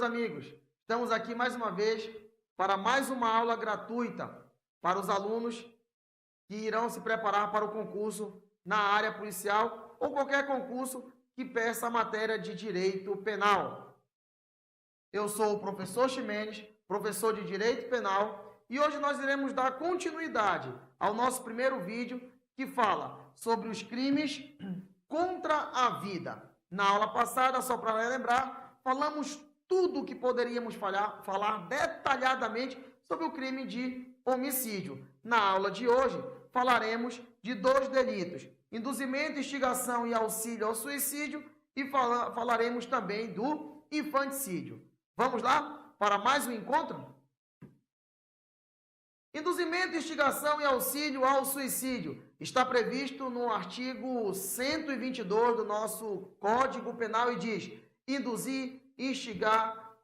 meus amigos. Estamos aqui mais uma vez para mais uma aula gratuita para os alunos que irão se preparar para o concurso na área policial ou qualquer concurso que peça a matéria de direito penal. Eu sou o professor Ximenes, professor de Direito Penal, e hoje nós iremos dar continuidade ao nosso primeiro vídeo que fala sobre os crimes contra a vida. Na aula passada, só para lembrar, falamos tudo o que poderíamos falar detalhadamente sobre o crime de homicídio. Na aula de hoje, falaremos de dois delitos: induzimento, instigação e auxílio ao suicídio, e falaremos também do infanticídio. Vamos lá para mais um encontro? Induzimento, instigação e auxílio ao suicídio está previsto no artigo 122 do nosso Código Penal e diz: induzir, instigar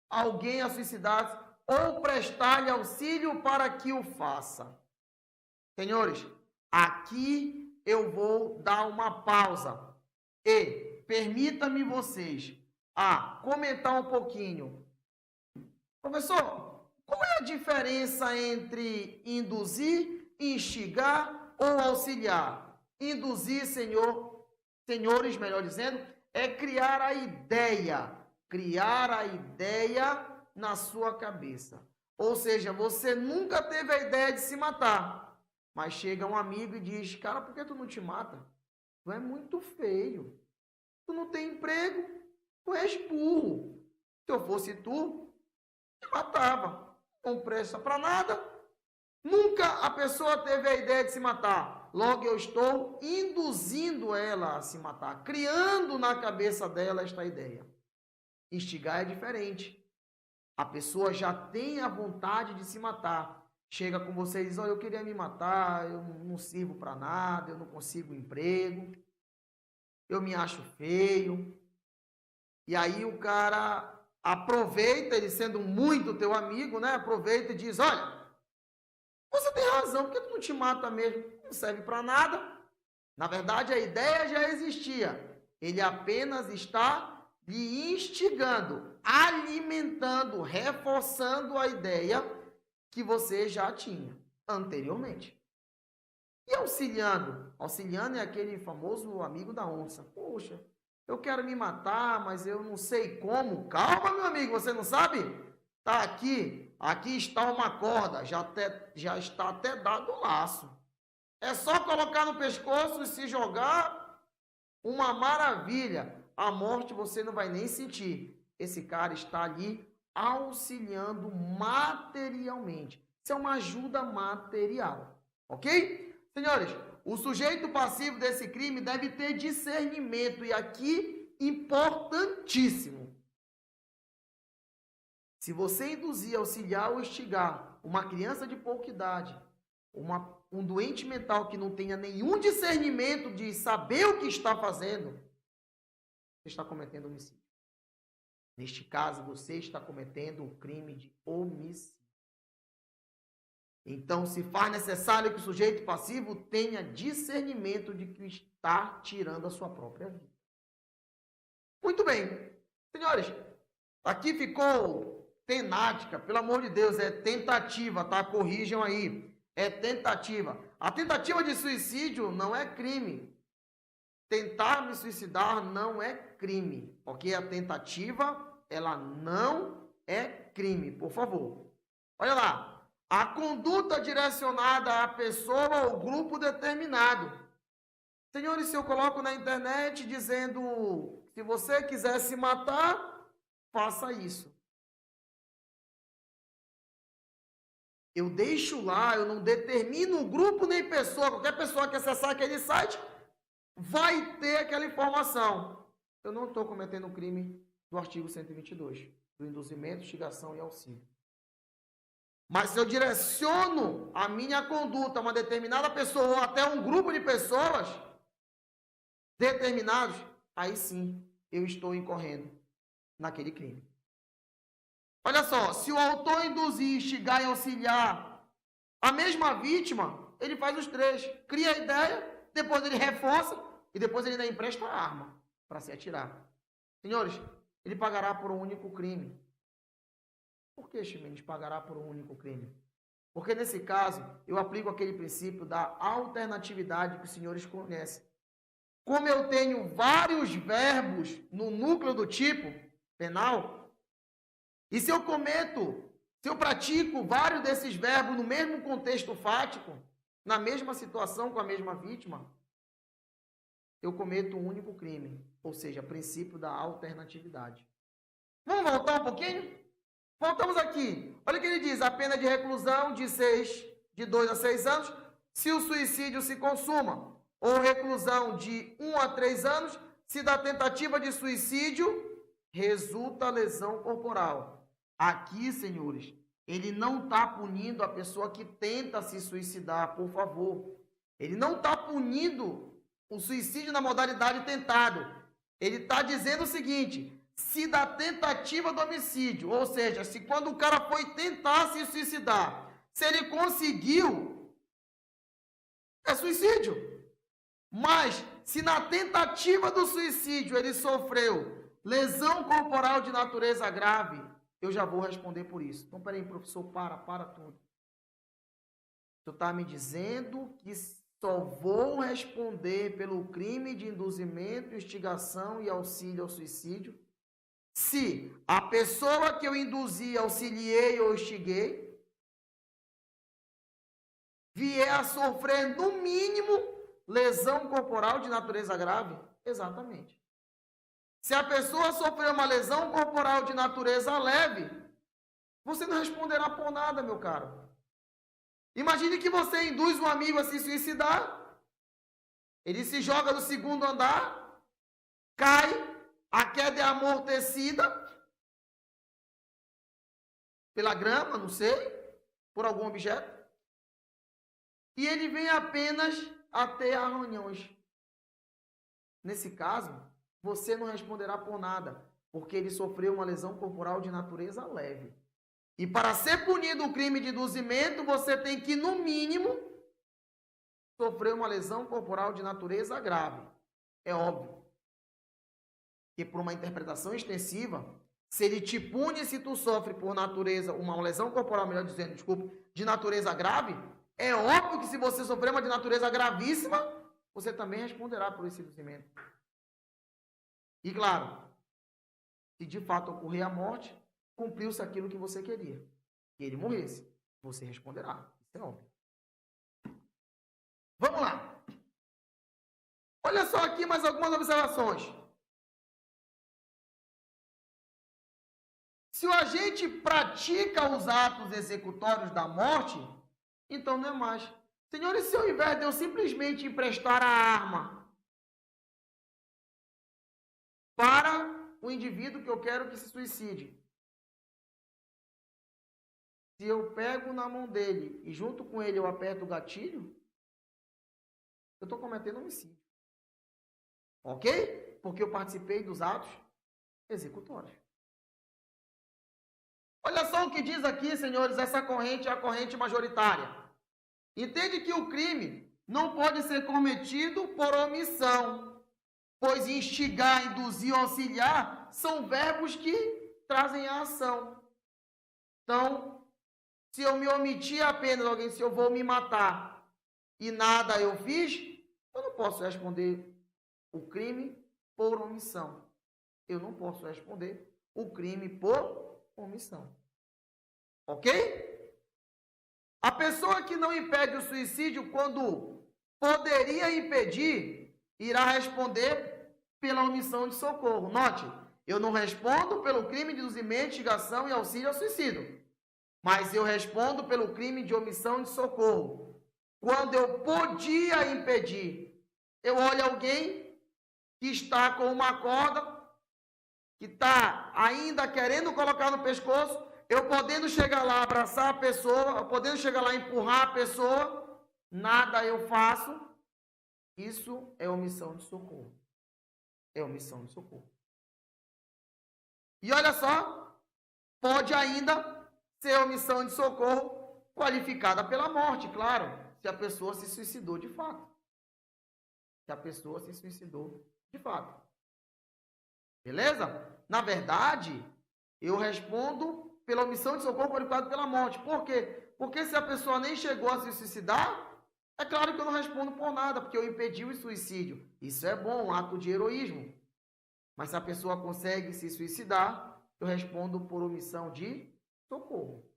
alguém a suicidar-se ou prestar-lhe auxílio para que o faça. Senhores, aqui eu vou dar uma pausa e permita-me vocês a comentar um pouquinho. Professor, qual é a diferença entre induzir, instigar ou auxiliar? Induzir, senhores, melhor dizendo, é criar a ideia na sua cabeça. Ou seja, você nunca teve a ideia de se matar, mas chega um amigo e diz: cara, por que tu não te mata? Tu é muito feio, tu não tem emprego, tu és burro. Se eu fosse tu, te matava. Não presta para nada. Nunca a pessoa teve a ideia de se matar. Logo, eu estou induzindo ela a se matar, criando na cabeça dela esta ideia. Instigar é diferente. A pessoa já tem a vontade de se matar. Chega com você e diz: olha, eu queria me matar, eu não sirvo para nada, eu não consigo emprego, eu me acho feio. E aí o cara aproveita, ele sendo muito teu amigo, né? Aproveita e diz: olha, você tem razão, por que tu não te mata mesmo? Não serve para nada. Na verdade, a ideia já existia. Ele apenas está lhe instigando, alimentando, reforçando a ideia que você já tinha anteriormente. E auxiliando? Auxiliando é aquele famoso amigo da onça. Poxa, eu quero me matar, mas eu não sei como. Calma, meu amigo, você não sabe? Tá aqui está uma corda, já está até dado o laço. É só colocar no pescoço e se jogar, uma maravilha. A morte você não vai nem sentir. Esse cara está ali auxiliando materialmente. Isso é uma ajuda material, ok? Senhores, o sujeito passivo desse crime deve ter discernimento, e aqui, importantíssimo. Se você induzir, auxiliar ou instigar uma criança de pouca idade, um doente mental que não tenha nenhum discernimento de saber o que está fazendo, você está cometendo homicídio. Neste caso, você está cometendo um crime de homicídio. Então, se faz necessário que o sujeito passivo tenha discernimento de que está tirando a sua própria vida. Muito bem. Senhores, aqui ficou tenática, pelo amor de Deus, é tentativa, tá? Corrijam aí. É tentativa. A tentativa de suicídio não é crime. Tentar me suicidar não é crime, porque a tentativa, ela não é crime, por favor. Olha lá, a conduta direcionada à pessoa ou grupo determinado. Senhores, se eu coloco na internet dizendo: se você quiser se matar, faça isso. Eu deixo lá, eu não determino grupo nem pessoa. Qualquer pessoa que acessar aquele site vai ter aquela informação. Eu não estou cometendo um crime do artigo 122, do induzimento, instigação e auxílio. Mas se eu direciono a minha conduta a uma determinada pessoa ou até um grupo de pessoas determinados, aí sim eu estou incorrendo naquele crime. Olha só, se o autor induzir, instigar e auxiliar a mesma vítima, ele faz os três. Cria a ideia, depois ele reforça e depois ele ainda empresta a arma para se atirar. Senhores, ele pagará por um único crime. Por que, Ximenes, pagará por um único crime? Porque nesse caso, eu aplico aquele princípio da alternatividade que os senhores conhecem. Como eu tenho vários verbos no núcleo do tipo penal, e se eu pratico vários desses verbos no mesmo contexto fático, na mesma situação com a mesma vítima, eu cometo um único crime, ou seja, princípio da alternatividade. Vamos voltar um pouquinho? Voltamos aqui. Olha o que ele diz, a pena de reclusão de 2 a 6 anos, se o suicídio se consuma, ou reclusão de 1 a 3 anos, se da tentativa de suicídio resulta lesão corporal. Aqui, senhores, ele não está punindo a pessoa que tenta se suicidar, por favor. Ele não está punindo o suicídio na modalidade tentado. Ele está dizendo o seguinte, se da tentativa do homicídio, ou seja, se quando o cara foi tentar se suicidar, se ele conseguiu, é suicídio. Mas, se na tentativa do suicídio ele sofreu lesão corporal de natureza grave, eu já vou responder por isso. Então, peraí, professor, para tudo. Tu está me dizendo que só vou responder pelo crime de induzimento, instigação e auxílio ao suicídio se a pessoa que eu induzi, auxiliei ou instiguei vier a sofrer, no mínimo, lesão corporal de natureza grave? Exatamente. Se a pessoa sofreu uma lesão corporal de natureza leve, você não responderá por nada, meu caro. Imagine que você induz um amigo a se suicidar, ele se joga do 2º andar, cai, a queda é amortecida pela grama, não sei, por algum objeto, e ele vem apenas a ter arranhões. Nesse caso, você não responderá por nada, porque ele sofreu uma lesão corporal de natureza leve. E para ser punido o crime de induzimento, você tem que, no mínimo, sofrer uma lesão corporal de natureza grave. É óbvio que por uma interpretação extensiva, se ele te pune se tu sofre por natureza, uma lesão corporal, melhor dizendo, desculpa, de natureza grave, é óbvio que se você sofrer uma de natureza gravíssima, você também responderá por esse induzimento. E claro, se de fato ocorrer a morte, cumpriu-se aquilo que você queria. Que ele morresse. Você responderá. Isso é óbvio. Vamos lá. Olha só aqui mais algumas observações. Se o agente pratica os atos executórios da morte, então não é mais. Senhores, se ao invés de eu simplesmente emprestar a arma para o indivíduo que eu quero que se suicide, se eu pego na mão dele e junto com ele eu aperto o gatilho, eu estou cometendo homicídio. Ok? Porque eu participei dos atos executórios. Olha só o que diz aqui, senhores, essa corrente é a corrente majoritária. Entende que o crime não pode ser cometido por omissão, pois instigar, induzir, auxiliar são verbos que trazem a ação. Então, se eu me omitir apenas alguém, se eu vou me matar e nada eu fiz, eu não posso responder o crime por omissão. Eu não posso responder o crime por omissão. Ok? A pessoa que não impede o suicídio quando poderia impedir, irá responder pela omissão de socorro. Note, eu não respondo pelo crime de induzimento, instigação e auxílio ao suicídio. Mas eu respondo pelo crime de omissão de socorro. Quando eu podia impedir, eu olho alguém que está com uma corda, que está ainda querendo colocar no pescoço, eu podendo chegar lá, abraçar a pessoa, podendo chegar lá, empurrar a pessoa, nada eu faço. Isso é omissão de socorro. É omissão de socorro. E olha só, pode ainda ser omissão de socorro qualificada pela morte, claro, se a pessoa se suicidou de fato. Se a pessoa se suicidou de fato. Beleza? Na verdade, eu respondo pela omissão de socorro qualificado pela morte. Por quê? Porque se a pessoa nem chegou a se suicidar, é claro que eu não respondo por nada, porque eu impedi o suicídio. Isso é bom, um ato de heroísmo. Mas se a pessoa consegue se suicidar, eu respondo por omissão de socorro.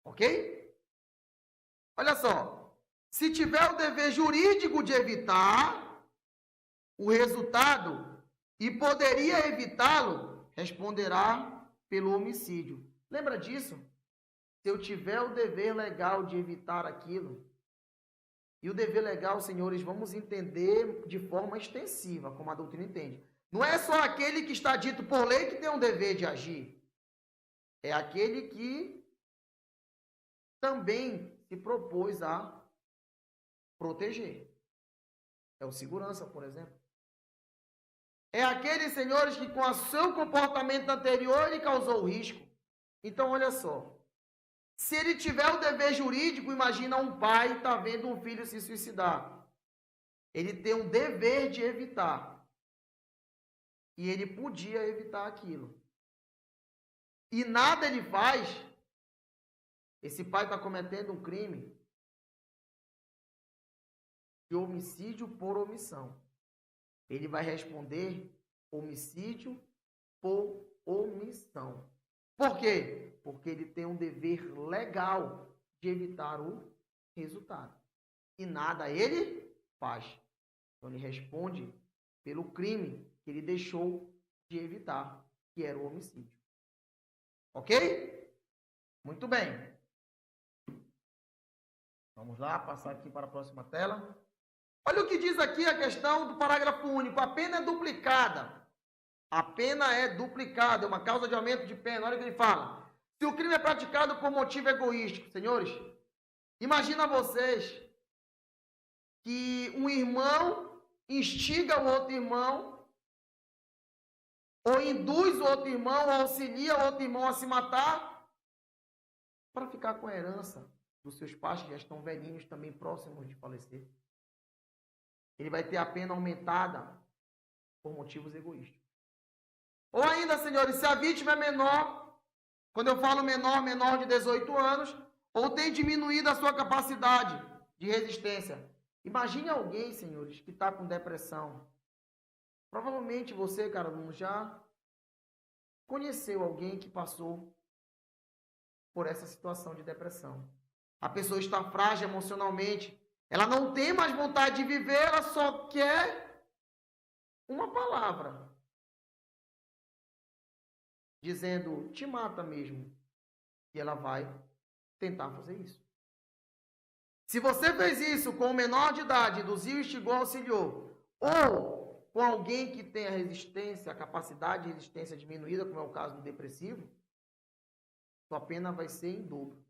Ok? Olha só. Se tiver o dever jurídico de evitar o resultado e poderia evitá-lo, responderá pelo homicídio. Lembra disso? Se eu tiver o dever legal de evitar aquilo, e o dever legal, senhores, vamos entender de forma extensiva, como a doutrina entende. Não é só aquele que está dito por lei que tem um dever de agir. É aquele que também se propôs a proteger. É o segurança, por exemplo. É aqueles senhores que com o seu comportamento anterior ele causou risco. Então, olha só. Se ele tiver o dever jurídico, imagina um pai está vendo um filho se suicidar. Ele tem um dever de evitar. E ele podia evitar aquilo. E nada ele faz. Esse pai está cometendo um crime de homicídio por omissão. Ele vai responder homicídio por omissão. Por quê? Porque ele tem um dever legal de evitar o resultado. E nada ele faz. Então ele responde pelo crime que ele deixou de evitar, que era o homicídio. Ok? Muito bem. Vamos lá, passar aqui para a próxima tela. Olha o que diz aqui a questão do parágrafo único. A pena é duplicada. A pena é duplicada, é uma causa de aumento de pena. Olha o que ele fala. Se o crime é praticado por motivo egoístico, senhores, imagina vocês que um irmão instiga o outro irmão, ou induz o outro irmão, ou auxilia o outro irmão a se matar, para ficar com a herança dos seus pais, que já estão velhinhos, também próximos de falecer. Ele vai ter a pena aumentada por motivos egoísticos. Ou ainda, senhores, se a vítima é menor, quando eu falo menor, menor de 18 anos, ou tem diminuído a sua capacidade de resistência. Imagine alguém, senhores, que está com depressão. Provavelmente você, cara aluno, já conheceu alguém que passou por essa situação de depressão. A pessoa está frágil emocionalmente, ela não tem mais vontade de viver, ela só quer uma palavra dizendo, te mata mesmo. E ela vai tentar fazer isso. Se você fez isso com o menor de idade, induziu, instigou, auxiliou, ou com alguém que tem a resistência, a capacidade de resistência diminuída, como é o caso do depressivo, sua pena vai ser em dobro.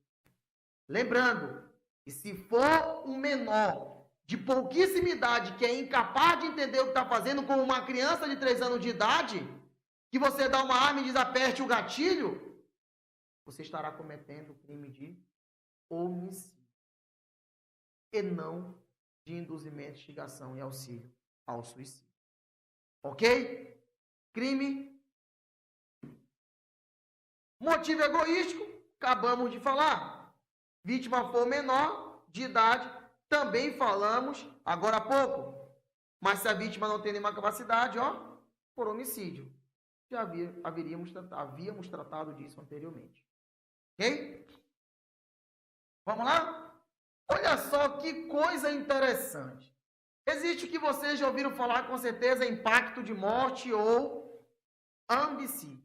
Lembrando, que se for um menor de pouquíssima idade, que é incapaz de entender o que está fazendo, como uma criança de 3 anos de idade, que você dá uma arma e diz aperte o gatilho, você estará cometendo o crime de homicídio. E não de induzimento, instigação e auxílio ao suicídio. Ok? Crime. Motivo egoístico, acabamos de falar. Vítima for menor de idade, também falamos agora há pouco. Mas se a vítima não tem nenhuma capacidade, por homicídio. Já havíamos tratado disso anteriormente. Ok? Vamos lá? Olha só que coisa interessante. Existe o que vocês já ouviram falar com certeza, impacto de morte ou ambicídio.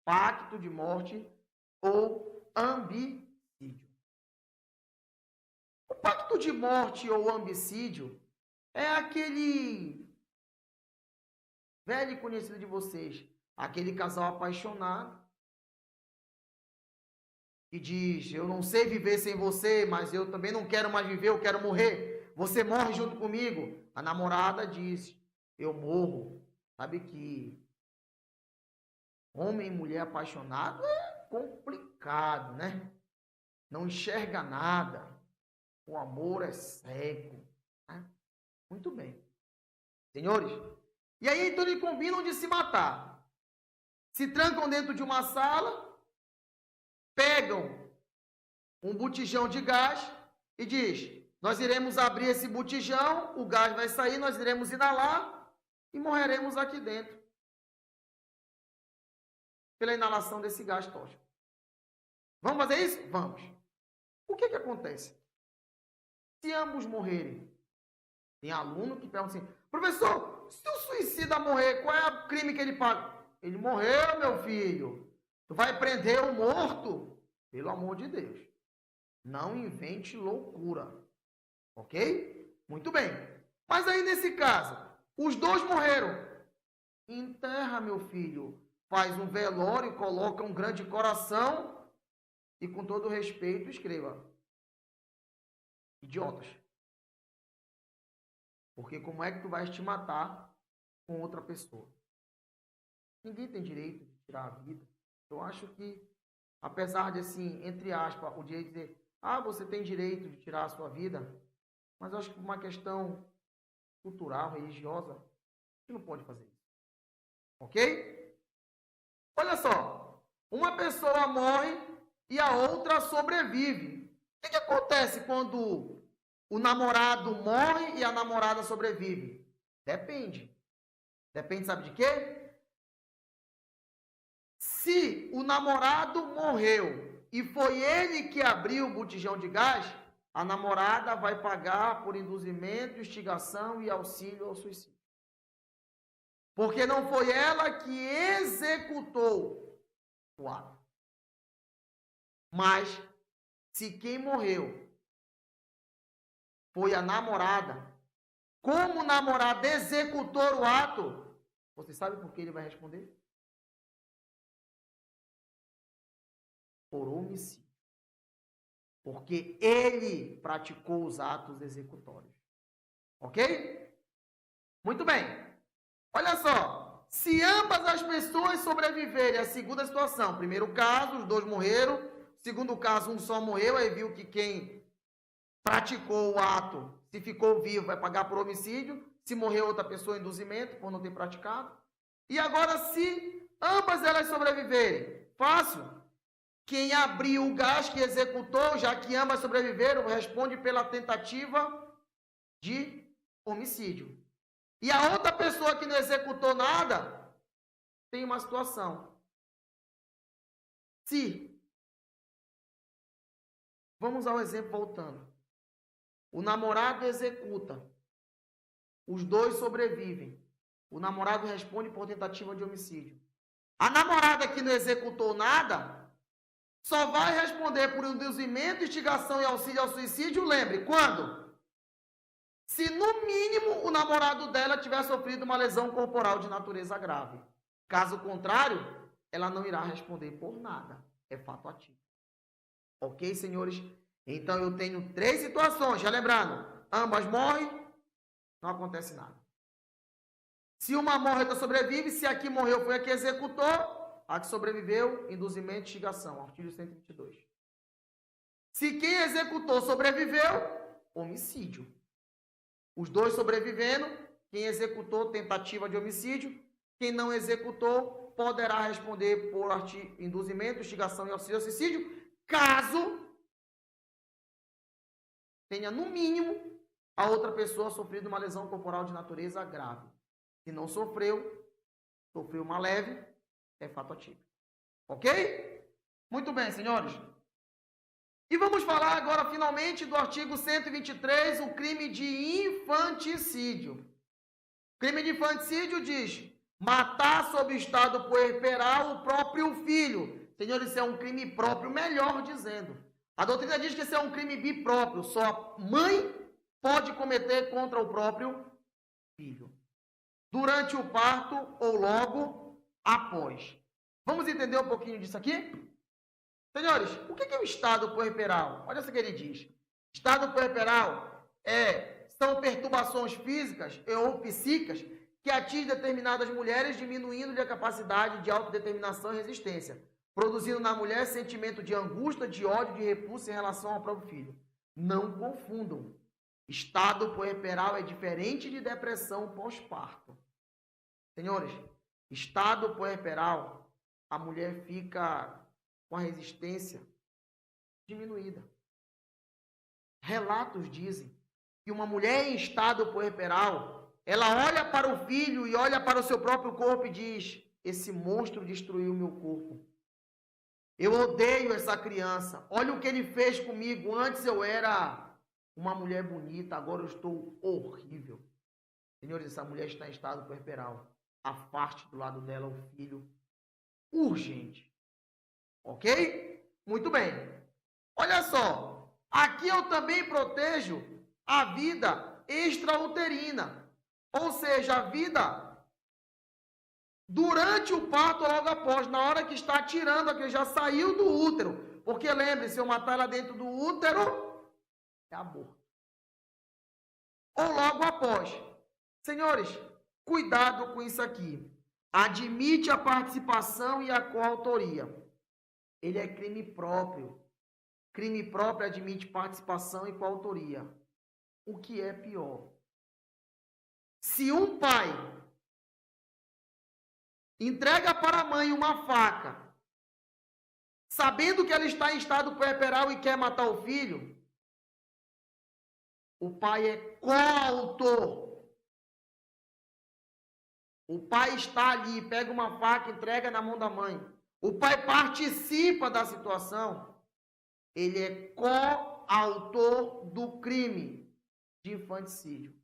Pacto de morte ou ambicídio. O pacto de morte ou ambicídio é aquele velho conhecido de vocês, aquele casal apaixonado que diz, eu não sei viver sem você, mas eu também não quero mais viver, eu quero morrer. Você morre junto comigo. A namorada diz, eu morro. Sabe que homem e mulher apaixonado é complicado, né? Não enxerga nada. O amor é cego. Né? Muito bem. Senhores, E aí, então, eles combinam de se matar. Se trancam dentro de uma sala, pegam um botijão de gás e diz: nós iremos abrir esse botijão, o gás vai sair, nós iremos inalar e morreremos aqui dentro pela inalação desse gás tóxico. Vamos fazer isso? Vamos. O que acontece? Se ambos morrerem, tem aluno que pergunta assim: professor, se o suicida morrer, qual é o crime que ele paga? Ele morreu, meu filho. Tu vai prender o morto? Pelo amor de Deus. Não invente loucura. Ok? Muito bem. Mas aí nesse caso, os dois morreram. Enterra, meu filho. Faz um velório, coloca um grande coração e, com todo respeito, escreva: idiotas. Porque como é que tu vais te matar com outra pessoa? Ninguém tem direito de tirar a vida. Eu acho que, apesar de, assim, entre aspas, o direito de dizer: você tem direito de tirar a sua vida, mas eu acho que por uma questão cultural, religiosa, você não pode fazer isso. Ok? Olha só, uma pessoa morre e a outra sobrevive. O que acontece quando o namorado morre e a namorada sobrevive? Depende. Depende, sabe de quê? Se o namorado morreu e foi ele que abriu o botijão de gás, a namorada vai pagar por induzimento, instigação e auxílio ao suicídio. Porque não foi ela que executou o ato. Mas, se quem morreu foi a namorada, como o namorado executou o ato, você sabe por que ele vai responder? Por homicídio. Porque ele praticou os atos executórios. Ok? Muito bem. Olha só. Se ambas as pessoas sobreviverem à segunda situação, primeiro caso, os dois morreram. Segundo caso, um só morreu. Aí viu que quem praticou o ato, se ficou vivo, vai pagar por homicídio. Se morreu outra pessoa, induzimento, por não ter praticado. E agora, se ambas elas sobreviverem, fácil. Quem abriu o gás, que executou, já que ambas sobreviveram, responde pela tentativa de homicídio. E a outra pessoa que não executou nada, tem uma situação. Se, vamos ao exemplo voltando. O namorado executa. Os dois sobrevivem. O namorado responde por tentativa de homicídio. A namorada que não executou nada só vai responder por induzimento, instigação e auxílio ao suicídio, lembre, quando? Se no mínimo o namorado dela tiver sofrido uma lesão corporal de natureza grave. Caso contrário, ela não irá responder por nada. É fato ativo. Ok, senhores? Então eu tenho 3 situações, já lembrando, ambas morrem, não acontece nada. Se uma morre, outra sobrevive, se a que morreu foi a que executou, a que sobreviveu, induzimento e instigação, artigo 122. Se quem executou sobreviveu, homicídio. Os dois sobrevivendo, quem executou, tentativa de homicídio. Quem não executou, poderá responder por induzimento, instigação e auxílio ao suicídio, caso tenha, no mínimo, a outra pessoa sofrido uma lesão corporal de natureza grave. Se não sofreu, sofreu uma leve, é fato ativo. Ok? Muito bem, senhores. E vamos falar agora, finalmente, do artigo 123, o crime de infanticídio. Crime de infanticídio diz: matar sob estado puerperal o próprio filho. Senhores, isso é um crime próprio, melhor dizendo. A doutrina diz que isso é um crime bipróprio. Só a mãe pode cometer contra o próprio filho. Durante o parto ou logo após. Vamos entender um pouquinho disso aqui? Senhores, o que é o estado puerperal? Olha só o que ele diz. Estado puerperal são perturbações físicas ou psíquicas que atingem determinadas mulheres, diminuindo-lhe a capacidade de autodeterminação e resistência, produzindo na mulher sentimento de angústia, de ódio, de repulsa em relação ao próprio filho. Não confundam. Estado puerperal é diferente de depressão pós-parto. Senhores, estado puerperal, a mulher fica com a resistência diminuída. Relatos dizem que uma mulher em estado puerperal, ela olha para o filho e olha para o seu próprio corpo e diz: esse monstro destruiu o meu corpo. Eu odeio essa criança. Olha o que ele fez comigo. Antes eu era uma mulher bonita, agora eu estou horrível. Senhores, essa mulher está em estado puerperal. Afaste do lado dela o filho urgente. Ok? Muito bem. Olha só. Aqui eu também protejo a vida extrauterina. Ou seja, a vida durante o parto, logo após, na hora que está tirando, que já saiu do útero. Porque lembre-se, se eu matar ela dentro do útero, é aborto. Ou logo após. Senhores, cuidado com isso aqui. Admite a participação e a coautoria. Ele é crime próprio. Crime próprio admite participação e coautoria. O que é pior? Se um pai entrega para a mãe uma faca, sabendo que ela está em estado puerperal e quer matar o filho, o pai é coautor. O pai está ali, pega uma faca, entrega na mão da mãe. O pai participa da situação. Ele é coautor do crime de infanticídio.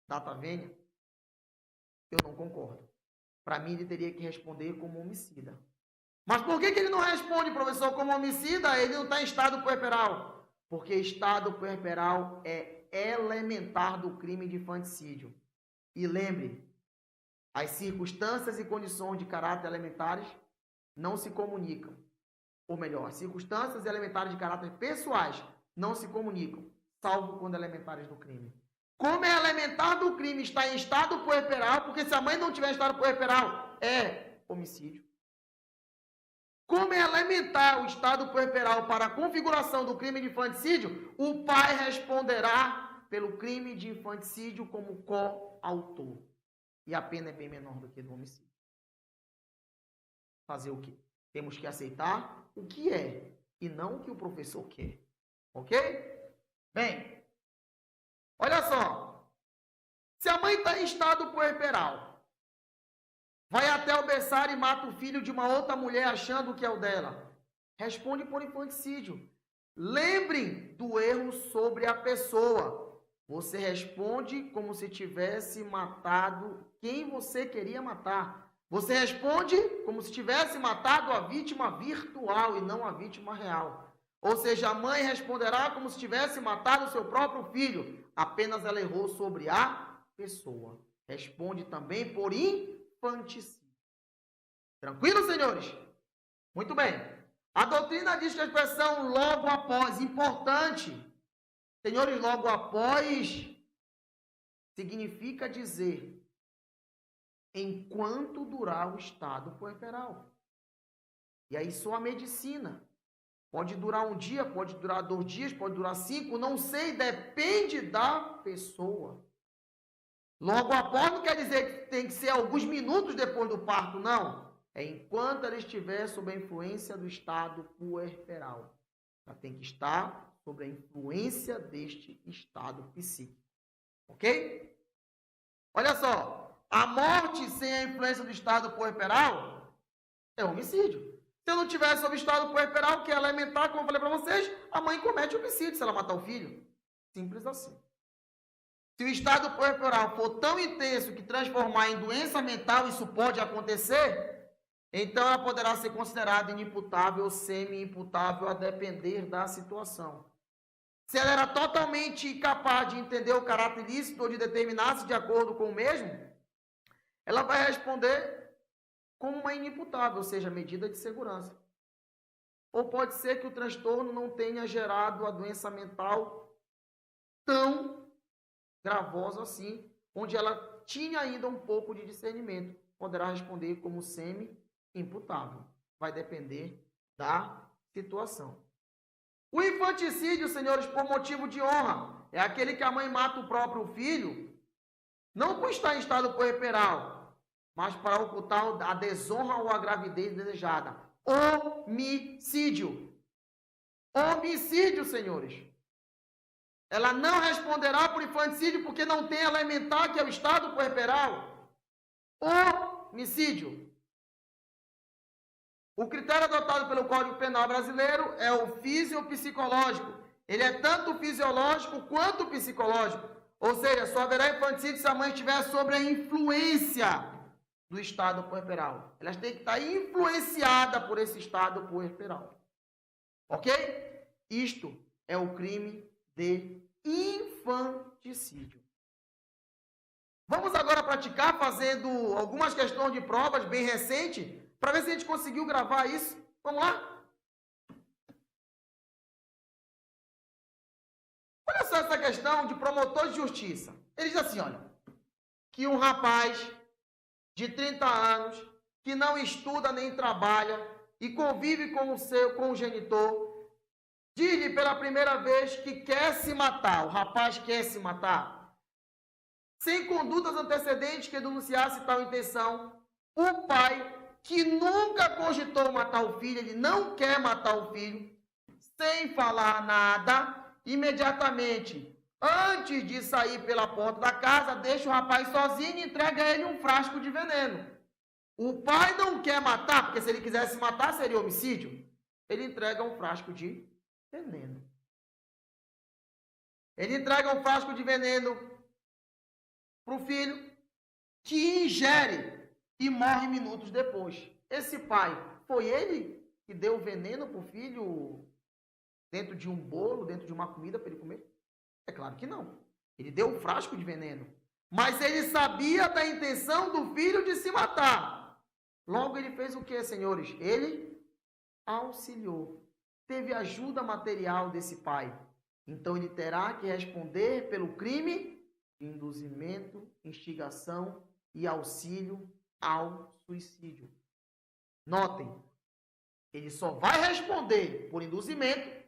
Data vênia? Eu não concordo. Para mim, ele teria que responder como homicida. Mas por que ele não responde, professor, como homicida? Ele não está em estado puerperal. Porque estado puerperal é elementar do crime de infanticídio. E lembre, as circunstâncias e condições de caráter elementares não se comunicam. Ou melhor, as circunstâncias elementares de caráter pessoais não se comunicam, salvo quando elementares do crime. Como é elementar do crime está em estado puerperal, porque se a mãe não tiver estado puerperal, é homicídio. Como é elementar o estado puerperal para a configuração do crime de infanticídio, o pai responderá pelo crime de infanticídio como coautor. E a pena é bem menor do que do homicídio. Fazer o quê? Temos que aceitar o que é e não o que o professor quer. Ok? Bem, olha só. Se a mãe está em estado puerperal, vai até o berçário e mata o filho de uma outra mulher achando que é o dela, responde por infanticídio. Lembrem do erro sobre a pessoa. Você responde como se tivesse matado quem você queria matar. Você responde como se tivesse matado a vítima virtual e não a vítima real. Ou seja, a mãe responderá como se tivesse matado o seu próprio filho. Apenas ela errou sobre a pessoa. Responde também por infanticídio. Tranquilo, senhores? Muito bem. A doutrina diz que a expressão logo após, importante. Senhores, logo após significa dizer enquanto durar o estado puerperal. E aí só a medicina. Pode durar um dia, pode durar 2 dias, pode durar 5, não sei, depende da pessoa. Logo após não quer dizer que tem que ser alguns minutos depois do parto, não. É enquanto ela estiver sob a influência do estado puerperal. Ela tem que estar sob a influência deste estado psíquico. Ok? Olha só. A morte sem a influência do estado puerperal é homicídio. Se eu não tivesse sob estado puerperal, que é elementar, como eu falei para vocês, a mãe comete homicídio se ela matar o filho. Simples assim. Se o estado puerperal for tão intenso que transformar em doença mental, isso pode acontecer, então ela poderá ser considerada inimputável ou semi-imputável a depender da situação. Se ela era totalmente incapaz de entender o caráter ilícito ou de determinar-se de acordo com o mesmo, ela vai responder como uma inimputável, ou seja, medida de segurança. Ou pode ser que o transtorno não tenha gerado a doença mental tão gravosa assim, onde ela tinha ainda um pouco de discernimento. Poderá responder como semi-imputável. Vai depender da situação. O infanticídio, senhores, por motivo de honra, é aquele que a mãe mata o próprio filho, não por estar em estado puerperal, mas para ocultar a desonra ou a gravidez desejada. Homicídio. Homicídio, senhores. Ela não responderá por infanticídio porque não tem elementar, que é o estado puerperal. Homicídio. O critério adotado pelo Código Penal brasileiro é o fisiopsicológico. Ele é tanto fisiológico quanto psicológico. Ou seja, só haverá infanticídio se a mãe estiver sob a influência do estado puerperal. Elas têm que estar influenciadas por esse estado puerperal. Ok? Isto é o crime de infanticídio. Vamos agora praticar fazendo algumas questões de provas bem recentes, para ver se a gente conseguiu gravar isso. Vamos lá? Olha só essa questão de promotor de justiça. Ele diz assim, olha, que um rapaz de 30 anos, que não estuda nem trabalha e convive com o genitor, diz-lhe pela primeira vez que quer se matar. O rapaz quer se matar. Sem condutas antecedentes que denunciasse tal intenção, o pai, que nunca cogitou matar o filho, ele não quer matar o filho, sem falar nada, imediatamente, antes de sair pela porta da casa, deixa o rapaz sozinho e entrega a ele um frasco de veneno. O pai não quer matar, porque se ele quisesse matar seria homicídio. Ele entrega um frasco de veneno. Ele entrega um frasco de veneno para o filho, que ingere e morre minutos depois. Esse pai, foi ele que deu veneno para o filho dentro de um bolo, dentro de uma comida para ele comer? É claro que não. Ele deu um frasco de veneno. Mas ele sabia da intenção do filho de se matar. Logo ele fez o que, senhores? Ele auxiliou. Teve ajuda material desse pai. Então ele terá que responder pelo crime de induzimento, instigação e auxílio ao suicídio. Notem, ele só vai responder por induzimento,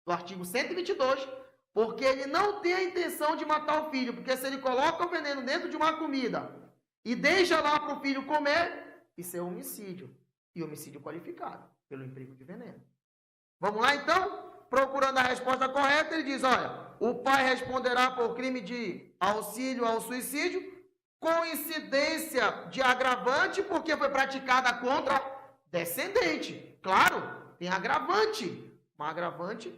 do artigo 122, porque ele não tem a intenção de matar o filho, porque se ele coloca o veneno dentro de uma comida e deixa lá para o filho comer, isso é homicídio, e homicídio qualificado, pelo emprego de veneno. Vamos lá, então? Procurando a resposta correta, ele diz, olha, o pai responderá por crime de auxílio ao suicídio, com incidência de agravante, porque foi praticada contra descendente. Claro, tem agravante. Uma agravante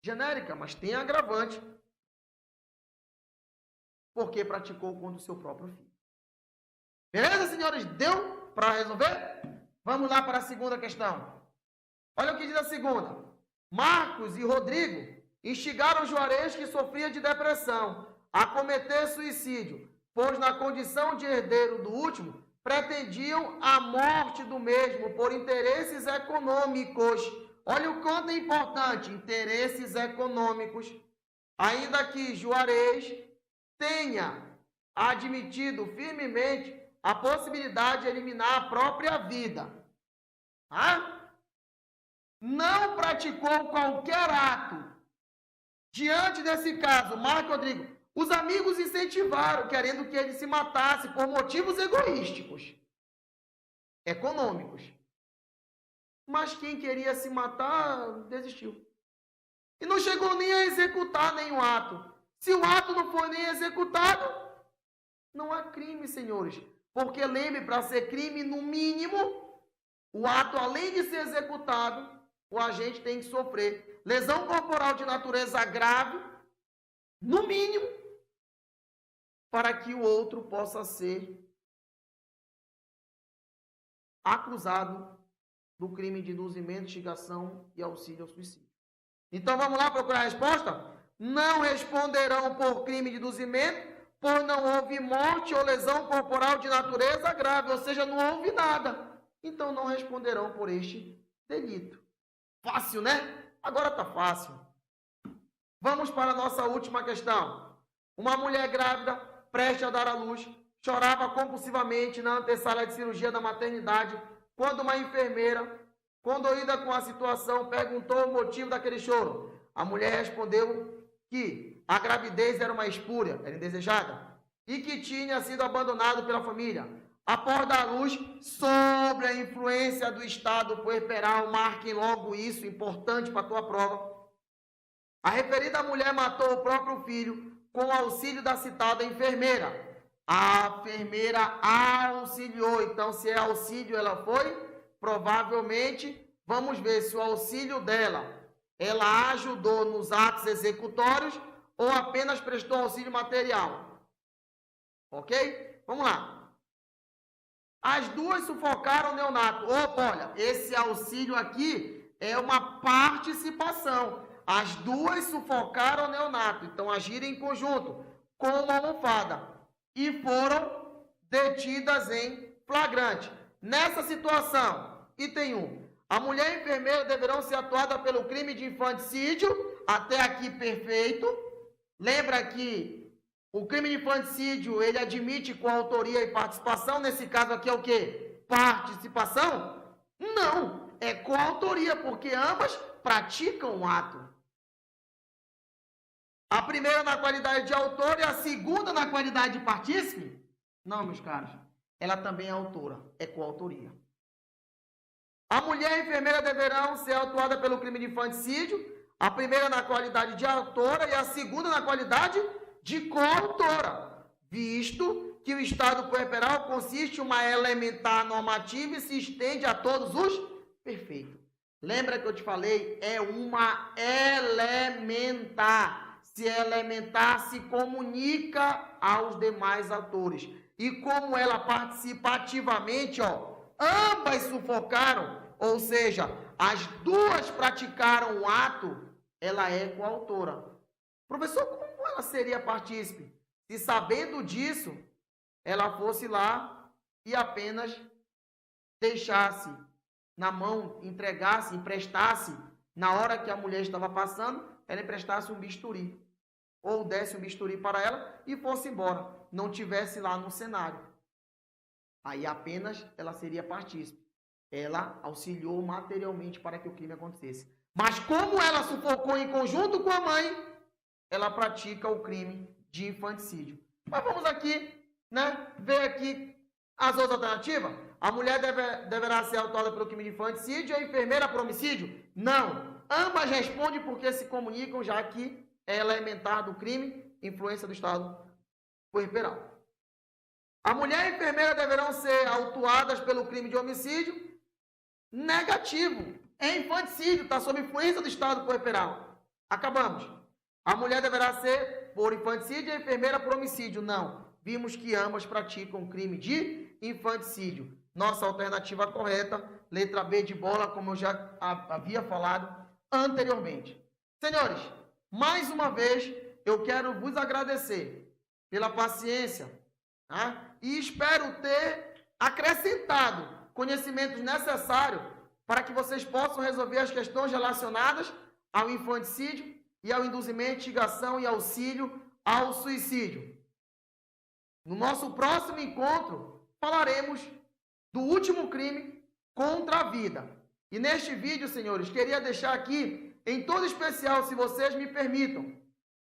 genérica, mas tem agravante. Porque praticou contra o seu próprio filho. Beleza, senhores? Deu para resolver? Vamos lá para a segunda questão. Olha o que diz a segunda. Marcos e Rodrigo instigaram Juarez, que sofria de depressão, a cometer suicídio, pois na condição de herdeiro do último, pretendiam a morte do mesmo por interesses econômicos. Olha o quanto é importante, interesses econômicos. Ainda que Juarez tenha admitido firmemente a possibilidade de eliminar a própria vida. Não praticou qualquer ato. Diante desse caso, Marco e Rodrigo, os amigos incentivaram, querendo que ele se matasse por motivos egoísticos, econômicos. Mas quem queria se matar, desistiu. E não chegou nem a executar nenhum ato. Se o ato não foi nem executado, não há crime, senhores. Porque lembre, para ser crime, no mínimo, o ato, além de ser executado, o agente tem que sofrer lesão corporal de natureza grave, no mínimo, para que o outro possa ser acusado do crime de induzimento, instigação e auxílio ao suicídio. Então vamos lá procurar a resposta? Não responderão por crime de induzimento, por não houve morte ou lesão corporal de natureza grave, ou seja, não houve nada. Então não responderão por este delito. Fácil, né? Agora está fácil. Vamos para a nossa última questão. Uma mulher grávida, prestes a dar à luz, chorava compulsivamente na antessala de cirurgia da maternidade, quando uma enfermeira, condoída com a situação, perguntou o motivo daquele choro. A mulher respondeu que a gravidez era uma espúria, era indesejada, e que tinha sido abandonado pela família. após dar luz sobre a influência do estado puerperal. Marquem logo isso, importante para a tua prova. A referida mulher matou o próprio filho com auxílio da citada enfermeira. A enfermeira auxiliou. Então, se é auxílio, ela foi? Provavelmente, vamos ver se o auxílio dela, ela ajudou nos atos executórios ou apenas prestou auxílio material. Ok? Vamos lá. As duas sufocaram o neonato. Opa, olha, esse auxílio aqui é uma participação. As duas sufocaram o neonato, então agiram em conjunto com uma almofada e foram detidas em flagrante. Nessa situação, item 1, a mulher e a enfermeira deverão ser atuadas pelo crime de infanticídio. Até aqui perfeito. Lembra que o crime de infanticídio, ele admite coautoria e participação. Nesse caso aqui é o quê? Participação? Não, é coautoria, porque ambas praticam o ato. A primeira na qualidade de autor e a segunda na qualidade de partícipe? Não, meus caros. Ela também é autora, é coautoria. A mulher e a enfermeira deverão ser autuadas pelo crime de infanticídio, a primeira na qualidade de autora e a segunda na qualidade de coautora, visto que o estado puerperal consiste em uma elementar normativa e se estende a todos os perfeitos. Lembra que eu te falei? É uma elementar. Se é elementar, se comunica aos demais atores. E como ela participa ativamente, ambas sufocaram, ou seja, as duas praticaram o ato, ela é coautora. Professor, como ela seria partícipe? Se sabendo disso, ela fosse lá e apenas deixasse na mão, entregasse, emprestasse, na hora que a mulher estava passando, ela emprestasse um bisturi. Ou desse um bisturi para ela e fosse embora. Não tivesse lá no cenário. Aí apenas ela seria partícipe. Ela auxiliou materialmente para que o crime acontecesse. Mas como ela sufocou em conjunto com a mãe, ela pratica o crime de infanticídio. Mas vamos aqui, ver aqui as outras alternativas. A mulher deverá ser autuada pelo crime de infanticídio e a enfermeira por homicídio? Não. Ambas respondem porque se comunicam, já que é elementar do crime, influência do estado puerperal. A mulher e a enfermeira deverão ser autuadas pelo crime de homicídio? Negativo. É infanticídio, está sob influência do estado puerperal. Acabamos. A mulher deverá ser por infanticídio e a enfermeira por homicídio? Não. Vimos que ambas praticam crime de infanticídio. Nossa alternativa correta, letra B de bola, como eu já havia falado anteriormente. Senhores, mais uma vez, eu quero vos agradecer pela paciência, e espero ter acrescentado conhecimentos necessários para que vocês possam resolver as questões relacionadas ao infanticídio e ao induzimento, instigação e auxílio ao suicídio. No nosso próximo encontro, falaremos do último crime contra a vida. E neste vídeo, senhores, queria deixar aqui, em todo especial, se vocês me permitam,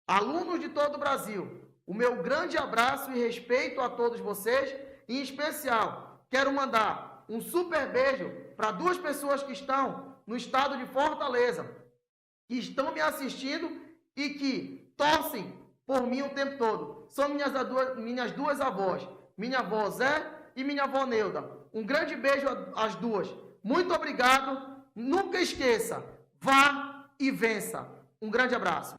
alunos de todo o Brasil, o meu grande abraço e respeito a todos vocês. Em especial, quero mandar um super beijo para duas pessoas que estão no estado de Fortaleza, que estão me assistindo e que torcem por mim o tempo todo. São minhas duas avós, minha avó Zé e minha avó Neuda. Um grande beijo às duas. Muito obrigado. Nunca esqueça, vá e vença. Um grande abraço.